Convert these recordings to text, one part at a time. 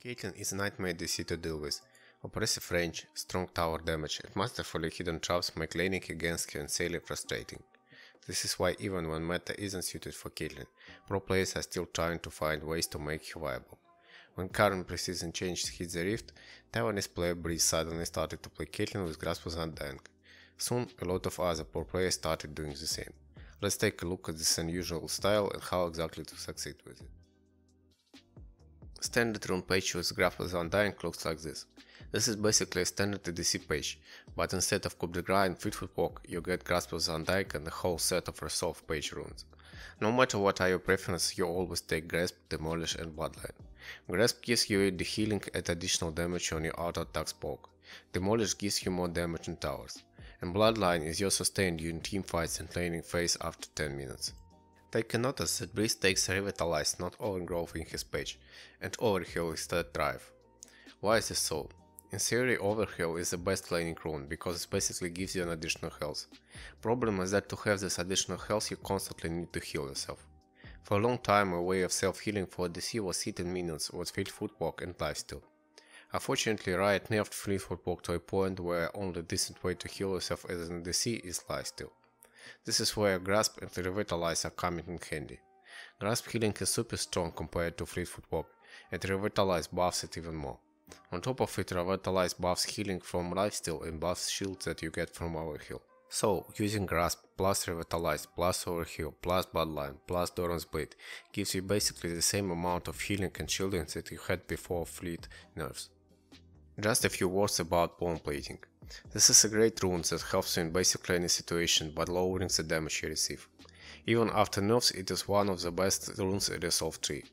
Caitlyn is a nightmare DC to deal with. Oppressive range, strong tower damage, and masterfully hidden traps make laning against her insanely frustrating. This is why even when meta isn't suited for Caitlyn, pro players are still trying to find ways to make her viable. When current preseason change hit the Rift, Taiwanese player Breeze suddenly started to play Caitlyn with Grasp of Undying. Soon, a lot of other pro players started doing the same. Let's take a look at this unusual style and how exactly to succeed with it. Standard rune page with Grasp of Undying looks like this. This is basically a standard ADC page, but instead of Coup de Grace and Fleetfoot Walk, you get Grasp of Undying and a whole set of resolve page runes. No matter what are your preferences, you always take Grasp, Demolish and Bloodline. Grasp gives you the healing and additional damage on your auto attack poke. Demolish gives you more damage in towers. And Bloodline is your sustain during team fights and laning phase after 10 minutes. Take a notice that Breeze takes Revitalize, not Overgrowth in his page, and Overheal instead Drive. Why is this so? In theory, Overheal is the best laning rune because it basically gives you an additional health. Problem is that to have this additional health you constantly need to heal yourself. For a long time a way of self-healing for DC was hitting minions with Fleetfoot Walk and Lifesteal. Unfortunately, Riot nerfed Fleetfoot Walk to a point where only decent way to heal yourself as an DC is Lifesteal. This is where Grasp and Revitalize are coming in handy. Grasp healing is super strong compared to Fleetfoot Walk, and Revitalize buffs it even more. On top of it, Revitalize buffs healing from Lifesteal and buffs shields that you get from Overheal. So, using Grasp plus Revitalize plus Overheal plus Bloodline plus Doran's Blade gives you basically the same amount of healing and shielding that you had before Fleet nerfs. Just a few words about Bone Plating. This is a great rune that helps you in basically any situation but lowering the damage you receive. Even after nerfs it is one of the best runes in Resolve 3.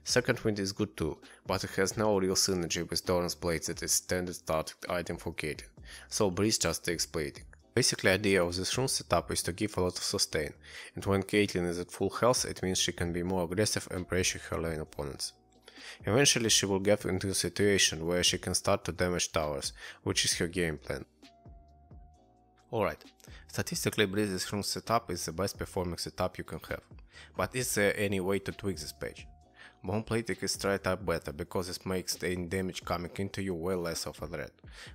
Second Wind is good too, but it has no real synergy with Doran's Blade that is standard starting item for Caitlyn, so Breeze just takes plating. Basically idea of this rune setup is to give a lot of sustain, and when Caitlyn is at full health it means she can be more aggressive and pressure her lane opponents. Eventually she will get into a situation where she can start to damage towers, which is her game plan. Alright, statistically Breeze's rune setup is the best performing setup you can have, but is there any way to tweak this page? Bone Plating is straight up better because it makes any damage coming into you way less of a threat,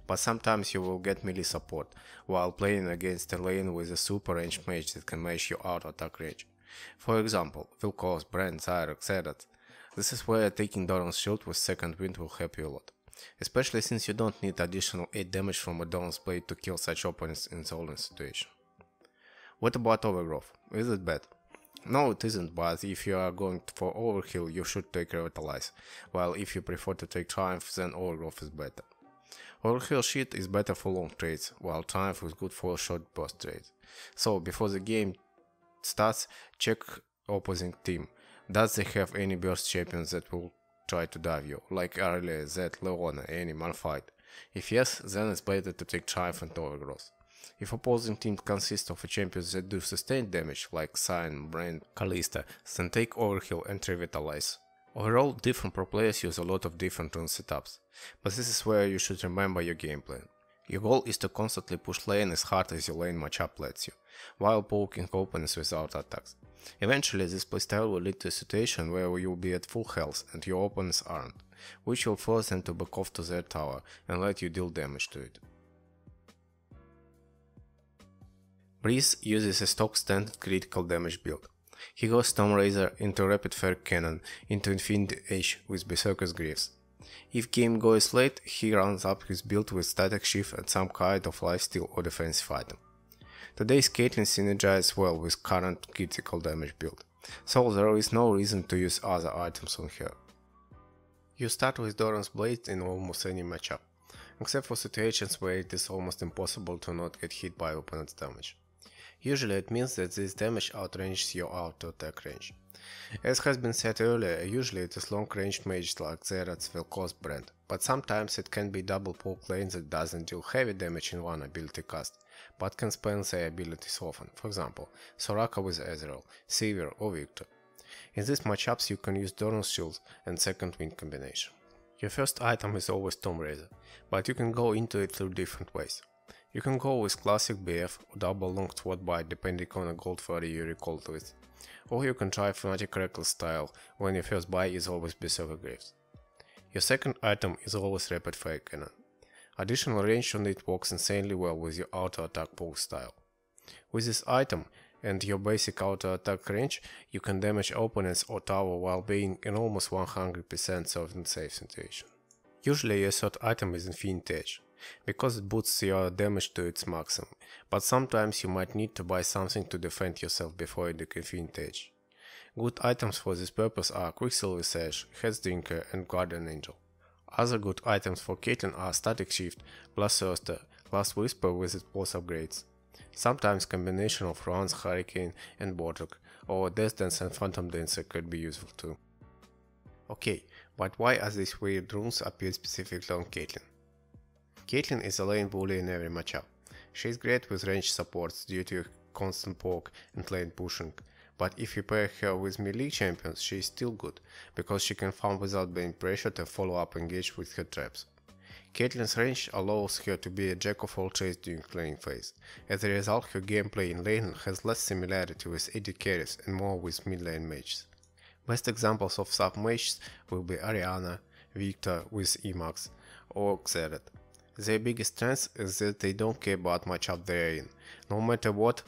but sometimes you will get melee support while playing against a lane with a super ranged mage that can match your auto attack range. For example, Vel'Koz, Brand, Zyrox, Xerath. This is where taking Doran's shield with second wind will help you a lot, especially since you don't need additional 8 damage from a Doran's blade to kill such opponents in the Olin situation. What about Overgrowth? Is it bad? No, it isn't, but if you are going for Overheal you should take Revitalize, while if you prefer to take Triumph then Overgrowth is better. Overheal Sheet is better for long trades, while Triumph is good for short burst trades. So before the game starts, check opposing team. Does they have any burst champions that will try to dive you, like Aurelia, Zed, Leona, any Malphite? If yes, then it's better to take Triumph and Overgrowth. If opposing team consists of champions that do sustained damage, like Sion, Brand, Kalista, then take Overheal and Revitalize. Overall, different pro players use a lot of different rune setups, but this is where you should remember your game plan. Your goal is to constantly push lane as hard as your lane matchup lets you, while poking opponents without attacks. Eventually, this playstyle will lead to a situation where you will be at full health and your opponents aren't, which will force them to back off to their tower and let you deal damage to it. Breeze uses a stock standard critical damage build. He goes Stormraiser into Rapid Fire Cannon into Infinity Edge with Berserker's Greaves. If game goes late, he runs up his build with Static Shift and some kind of lifesteal or defensive item. Today's Caitlyn synergizes well with current critical damage build, so there is no reason to use other items on her. You start with Doran's Blade in almost any matchup, except for situations where it is almost impossible to not get hit by opponent's damage. Usually it means that this damage outranges your auto attack range. As has been said earlier, usually it is long ranged mages like Xerath, Vel'Koz, Brand, but sometimes it can be double poke lane that doesn't deal heavy damage in one ability cast, but can spam their abilities often, for example, Soraka with Ezreal, Sivir or Victor. In these matchups you can use Doran's Shield and second wind combination. Your first item is always Stormraiser, but you can go into it through different ways. You can go with classic BF or double long sword bite depending on a gold fairy you recalled with, or you can try Fnatic Reckless style when your first buy is always Berserker Greaves. Your second item is always Rapid Fire Cannon. Additional range on it works insanely well with your auto attack poke style. With this item and your basic auto attack range, you can damage opponents or tower while being in almost 100% certain safe situation. Usually your third item is Infinite Edge, because it boosts your damage to its maximum, but sometimes you might need to buy something to defend yourself before you do Infinite Edge. Good items for this purpose are Quicksilver Sash, Head Drinker and Guardian Angel. Other good items for Caitlyn are Static Shift, plus Thirster, Last Whisper with its boss upgrades. Sometimes combination of Runs, Hurricane and Bortok, or Death Dance and Phantom Dancer could be useful too. Okay, but why are these weird runes appeared specifically on Caitlyn? Caitlyn is a lane bully in every matchup. She is great with range supports due to constant poke and lane pushing, but if you pair her with melee champions, she is still good, because she can farm without being pressured and follow up engage with her traps. Caitlyn's range allows her to be a jack of all trades during laning phase. As a result, her gameplay in lane has less similarity with AD carries and more with mid lane mages. Best examples of sub mages will be Ariana, Victor with Emax, or Xerath. Their biggest strength is that they don't care about matchup they are in. No matter what,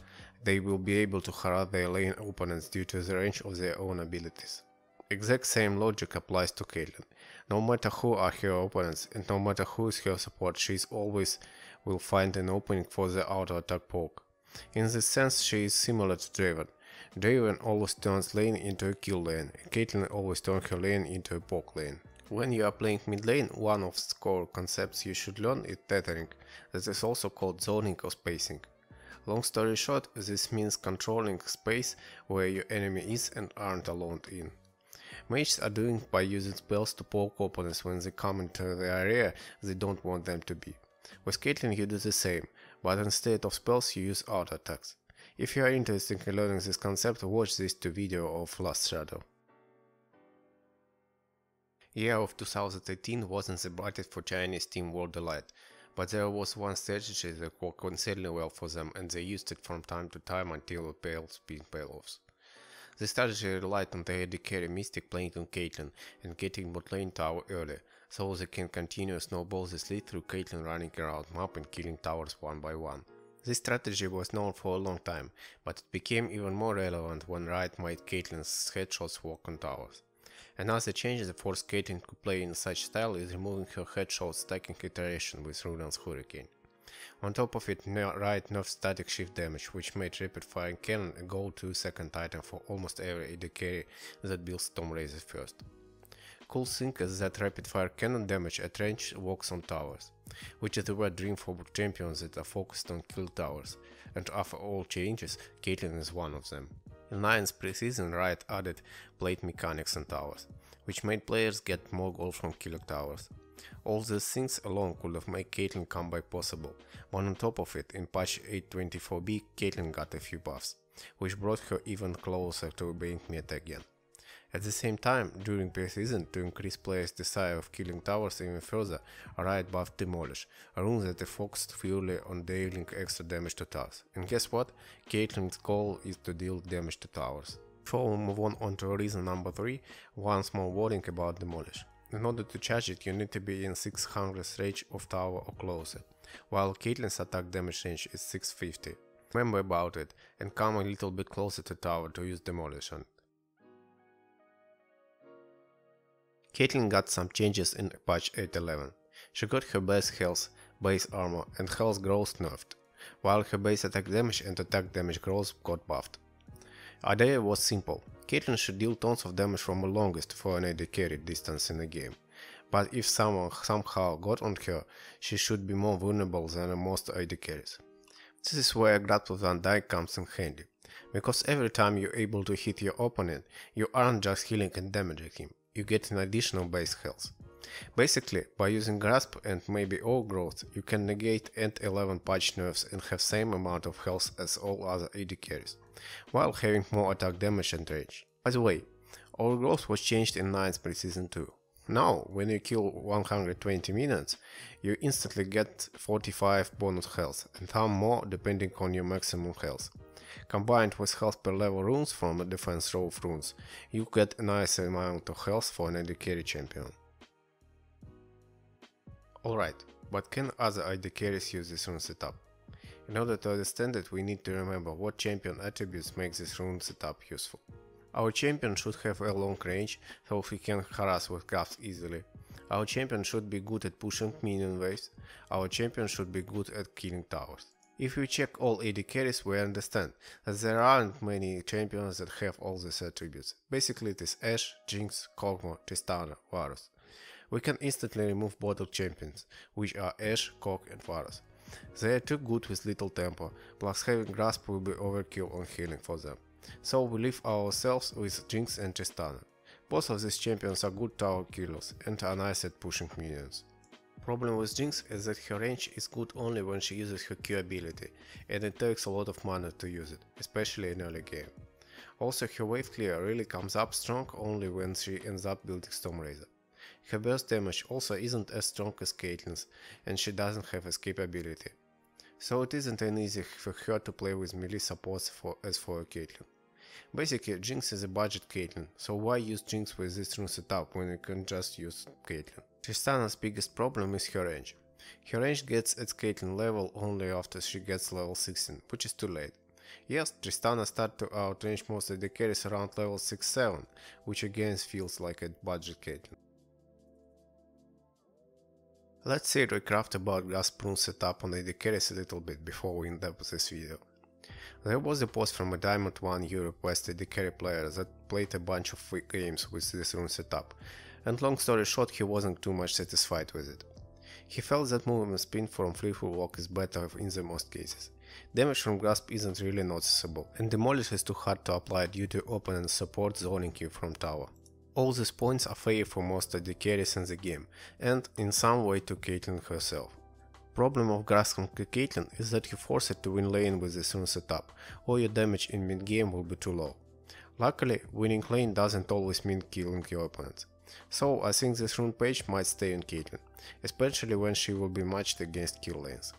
they will be able to harass their lane opponents due to the range of their own abilities. Exact same logic applies to Caitlyn. No matter who are her opponents and no matter who is her support, she always will find an opening for the auto attack poke. In this sense, she is similar to Draven. Draven always turns lane into a kill lane, and Caitlyn always turns her lane into a poke lane. When you are playing mid lane, one of the core concepts you should learn is tethering, that is also called zoning or spacing. Long story short, this means controlling space where your enemy is and aren't alone in. Mages are doing by using spells to poke opponents when they come into the area they don't want them to be. With Caitlyn you do the same, but instead of spells you use auto attacks. If you are interested in learning this concept, watch this video of Last Shadow. Year of 2018 wasn't the brightest for Chinese Team World Elite, but there was one strategy that worked insanely well for them and they used it from time to time until it paid payoffs. The strategy relied on the AD carry Mystic playing on Caitlyn and getting bot lane tower early, so they can continue snowball this lead through Caitlyn running around map and killing towers one by one. This strategy was known for a long time, but it became even more relevant when Riot made Caitlyn's headshots work on towers. Another change that forced Caitlyn to play in such style is removing her headshot stacking iteration with Runaan's Hurricane. On top of it, Riot nerfed static shift damage, which made Rapid Fire Cannon a go-to second item for almost every AD carry that builds Stormrazor first. Cool thing is that Rapid Fire Cannon damage at range works on towers, which is a wet dream for champions that are focused on kill towers, and after all changes, Caitlyn is one of them. In 9th preseason, Riot added plate mechanics on towers, which made players get more gold from killing towers. All these things alone could have made Caitlyn comeback possible, but on top of it, in patch 8.24b, Caitlyn got a few buffs, which brought her even closer to being meta again. At the same time, during preseason, to increase players' desire of killing towers even further, Riot buffed Demolish, a rune that is focused purely on dealing extra damage to towers. And guess what? Caitlyn's goal is to deal damage to towers. Before we move on to reason number 3, one small warning about Demolish. In order to charge it, you need to be in 600 range of tower or closer, while Caitlyn's attack damage range is 650. Remember about it, and come a little bit closer to tower to use Demolish on it. Caitlyn got some changes in patch 8.11. She got her base health, base armor and health growth nerfed, while her base attack damage and attack damage growth got buffed. Idea was simple. Caitlyn should deal tons of damage from the longest for an AD carry distance in the game, but if someone somehow got on her, she should be more vulnerable than most AD carries. This is where Grasp Van Dyke comes in handy, because every time you're able to hit your opponent, you aren't just healing and damaging him, you get an additional base health. Basically, by using Grasp and maybe All Growth, you can negate End 11 patch nerfs and have same amount of health as all other AD carries, while having more attack damage and range. By the way, All Growth was changed in 9th preseason too. Now, when you kill 120 minions, you instantly get 45 bonus health and some more depending on your maximum health. Combined with health per level runes from the defense row of runes, you get a nice amount of health for an AD carry champion. Alright, but can other AD carries use this rune setup? In order to understand it, we need to remember what champion attributes make this rune setup useful. Our champion should have a long range, so he can harass with grabs easily. Our champion should be good at pushing minion waves. Our champion should be good at killing towers. If we check all AD carries, we understand that there aren't many champions that have all these attributes. Basically it is Ashe, Jinx, Kog'Maw, Tristana, Varus. We can instantly remove bottle champions, which are Ashe, Kog and Varus. They are too good with little tempo, plus having grasp will be overkill on healing for them. So we leave ourselves with Jinx and Tristana. Both of these champions are good tower killers and are nice at pushing minions. Problem with Jinx is that her range is good only when she uses her Q ability, and it takes a lot of mana to use it, especially in early game. Also her wave clear really comes up strong only when she ends up building Stormrazor. Her burst damage also isn't as strong as Caitlyn's, and she doesn't have escape ability. So it isn't an easy for her to play with melee supports as for a Caitlyn. Basically, Jinx is a budget Caitlyn, so why use Jinx with this rune setup when you can just use Caitlyn? Tristana's biggest problem is her range. Her range gets at Caitlyn level only after she gets level 16, which is too late. Yes, Tristana starts to outrange most of the carries around level 6-7, which again feels like a budget Caitlyn. Let's say recraft about grasp rune setup on AD carries a little bit before we end up with this video. There was a post from a Diamond 1 Europe West AD carry player that played a bunch of games with this rune setup, and long story short he wasn't too much satisfied with it. He felt that movement speed from Fleetwood Walk is better in the most cases. Damage from grasp isn't really noticeable, and demolish is too hard to apply due to opponent's support zoning you from tower. All these points are fair for most AD carries in the game, and in some way to Caitlyn herself. Problem of grasping Caitlyn is that you force it to win lane with this rune setup, or your damage in mid game will be too low. Luckily, winning lane doesn't always mean killing your opponents. So I think this rune page might stay on Caitlyn, especially when she will be matched against kill lanes.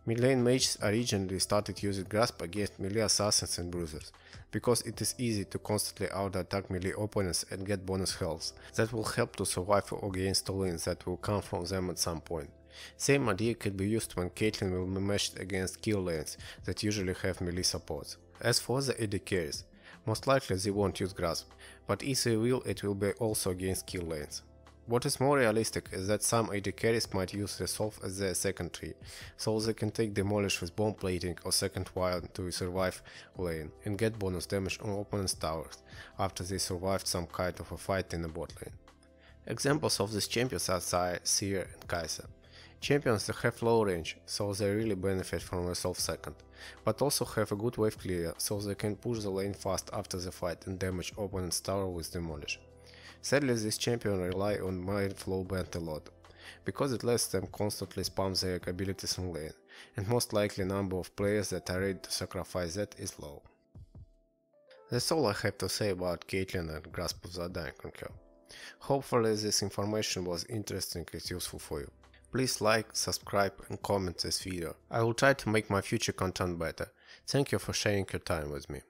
Mid lane mages originally started using grasp against melee assassins and bruisers, because it is easy to constantly out-attack melee opponents and get bonus health that will help to survive against lanes that will come from them at some point. Same idea could be used when Caitlyn will be matched against kill lanes that usually have melee supports. As for the AD carries, most likely they won't use grasp, but if they will, it will be also against kill lanes. What is more realistic is that some AD carries might use Resolve as their second tree, so they can take Demolish with bomb plating or second wire to survive lane and get bonus damage on opponent's towers after they survived some kind of a fight in the bot lane. Examples of these champions are Xayah, Seer and Kai'Sa. Champions that have low range, so they really benefit from Resolve second, but also have a good wave clear, so they can push the lane fast after the fight and damage opponent's tower with Demolish. Sadly, this champion rely on Mind Flow Band a lot, because it lets them constantly spam their abilities in lane, and most likely number of players that are ready to sacrifice that is low. That's all I have to say about Caitlyn and Grasp of the Undying on her. Hopefully this information was interesting and useful for you. Please like, subscribe and comment this video. I will try to make my future content better. Thank you for sharing your time with me.